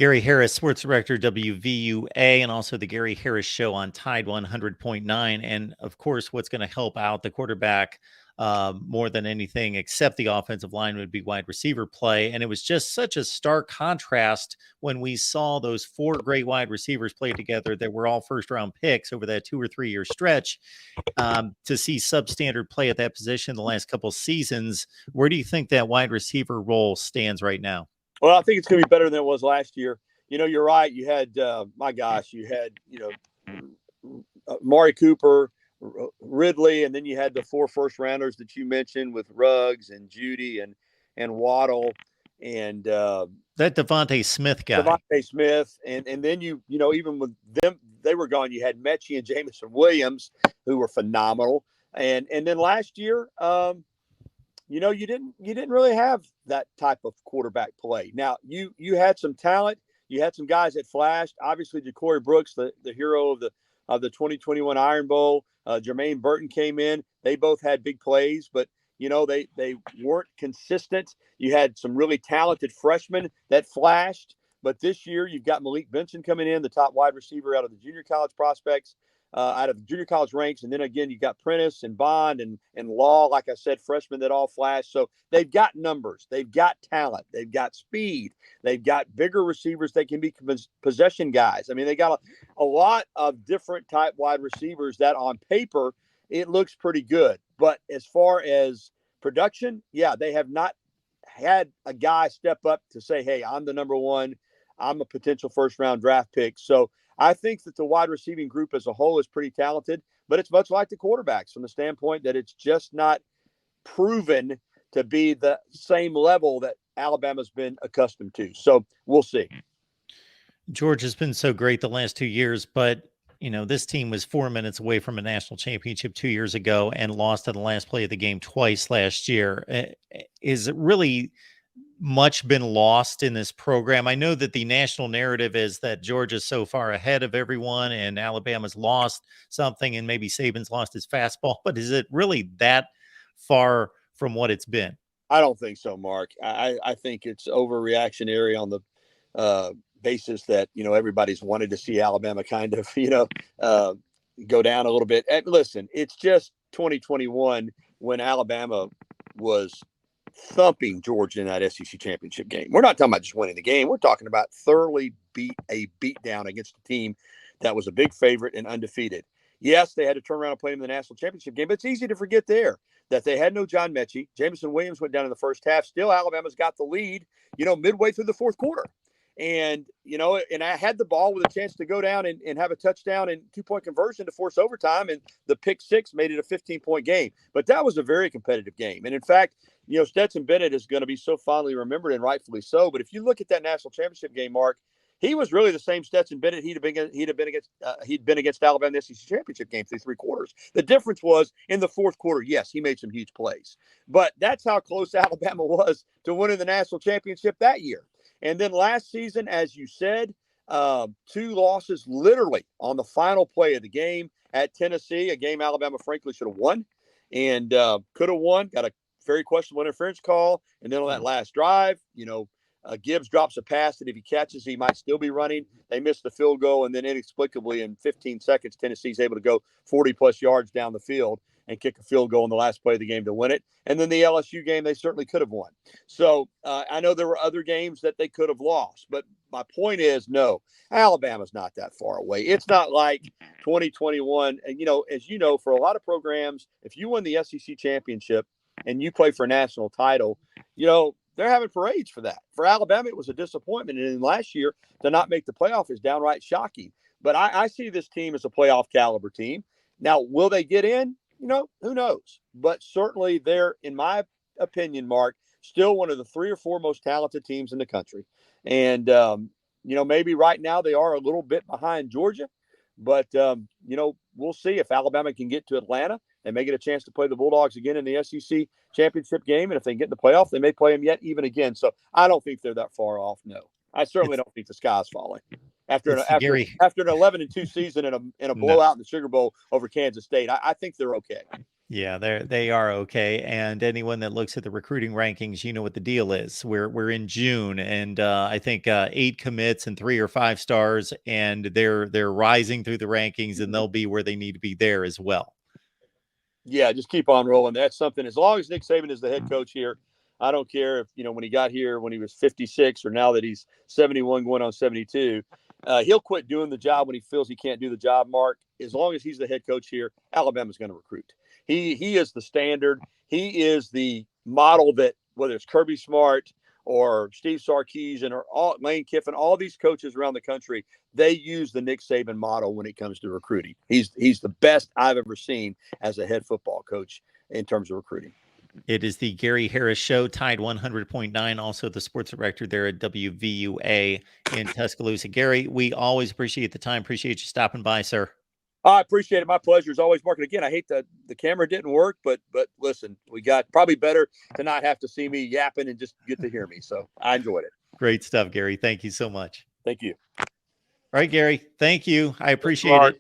Gary Harris, sports director, WVUA, and also the Gary Harris Show on Tide 100.9. And of course, what's going to help out the quarterback more than anything, except the offensive line, would be wide receiver play. And it was just such a stark contrast when we saw those four great wide receivers play together that were all first round picks over that 2 or 3 year stretch. To see substandard play at that position the last couple seasons, where do you think that wide receiver role stands right now? Well, I think it's going to be better than it was last year. You're right. You had, you had, Mari Cooper, Ridley, and then you had the 4 first rounders that you mentioned with Ruggs and Judy and Waddle and that Devontae Smith guy. Devontae Smith, and then even with them, they were gone. You had Mechie and Jameson Williams, who were phenomenal, and then last year, you didn't really have that type of quarterback play. Now you had some talent, you had some guys that flashed. Obviously, Ja'Cory Brooks, the hero of the 2021 Iron Bowl. Jermaine Burton came in. They both had big plays, but they weren't consistent. You had some really talented freshmen that flashed, but this year you've got Malik Benson coming in, the top wide receiver out of the junior college prospects. Out of the junior college ranks. And then again, you got Prentice and Bond and Law, like I said, freshmen that all flash. So they've got numbers, they've got talent, they've got speed, they've got bigger receivers that can be possession guys. I mean, they got a lot of different type wide receivers that on paper, it looks pretty good. But as far as production, yeah, they have not had a guy step up to say, hey, I'm the number one, I'm a potential first round draft pick. So I think that the wide receiving group as a whole is pretty talented, but it's much like the quarterbacks from the standpoint that it's just not proven to be the same level that Alabama's been accustomed to. So we'll see. George has been so great the last 2 years, but this team was 4 minutes away from a national championship 2 years ago and lost in the last play of the game twice last year. Is it really much been lost in this program? I know that the national narrative is that Georgia's so far ahead of everyone and Alabama's lost something and maybe Saban's lost his fastball, but is it really that far from what it's been? I don't think so, Mark. I think it's overreactionary on the basis that, everybody's wanted to see Alabama kind of, go down a little bit. And listen, it's just 2021 when Alabama was thumping Georgia in that SEC championship game. We're not talking about just winning the game. We're talking about thoroughly beat down against a team that was a big favorite and undefeated. Yes, they had to turn around and play them in the national championship game, but it's easy to forget there that they had no John Mechie. Jameson Williams went down in the first half. Still, Alabama's got the lead, midway through the fourth quarter. And, and I had the ball with a chance to go down and have a touchdown and 2-point conversion to force overtime. And the pick six made it a 15-point game. But that was a very competitive game. And in fact, Stetson Bennett is going to be so fondly remembered, and rightfully so. But if you look at that national championship game, Mark, he was really the same Stetson Bennett he'd been against Alabama in the SEC championship game through 3 quarters. The difference was in the fourth quarter, yes, he made some huge plays. But that's how close Alabama was to winning the national championship that year. And then last season, as you said, 2 losses literally on the final play of the game at Tennessee, a game Alabama frankly should have won and could have won, got a very questionable interference call. And then on that last drive, Gibbs drops a pass that if he catches, he might still be running. They missed the field goal, and then inexplicably in 15 seconds, Tennessee's able to go 40-plus yards down the field and kick a field goal in the last play of the game to win it. And then the LSU game, they certainly could have won. So I know there were other games that they could have lost, but my point is, no, Alabama's not that far away. It's not like 2021. And, as you know, for a lot of programs, if you win the SEC championship and you play for a national title, they're having parades for that. For Alabama, it was a disappointment. And then last year, to not make the playoff is downright shocking. But I see this team as a playoff caliber team. Now, will they get in? Who knows? But certainly they're, in my opinion, Mark, still one of the 3 or 4 most talented teams in the country. And, maybe right now they are a little bit behind Georgia. But, we'll see if Alabama can get to Atlanta. They may get a chance to play the Bulldogs again in the SEC championship game. And if they get in the playoff, they may play them yet even again. So I don't think they're that far off. No, I certainly don't think the sky's falling after an 11-2 season and a blowout in the Sugar Bowl over Kansas State. I think they're okay. Yeah, they are okay. And anyone that looks at the recruiting rankings, you know what the deal is. We're in June, and I think 8 commits and 3 or 5 stars, and they're rising through the rankings, and they'll be where they need to be there as well. Yeah, just keep on rolling. That's something. As long as Nick Saban is the head coach here, I don't care if when he got here when he was 56 or now that he's 71 going on 72. He'll quit doing the job when he feels he can't do the job. Mark, as long as he's the head coach here, Alabama's going to recruit. He is the standard. He is the model that whether it's Kirby Smart or Steve Sarkisian or Lane Kiffin, all these coaches around the country, they use the Nick Saban model when it comes to recruiting. He's the best I've ever seen as a head football coach in terms of recruiting. It is the Gary Harris Show, Tide 100.9, also the sports director there at WVUA in Tuscaloosa. Gary, we always appreciate the time. Appreciate you stopping by, sir. I appreciate it. My pleasure as always, Mark. And again, I hate that the camera didn't work, but listen, we got probably better to not have to see me yapping and just get to hear me. So I enjoyed it. Great stuff, Gary. Thank you so much. Thank you. All right, Gary. Thank you. I Thanks, appreciate Mark. it.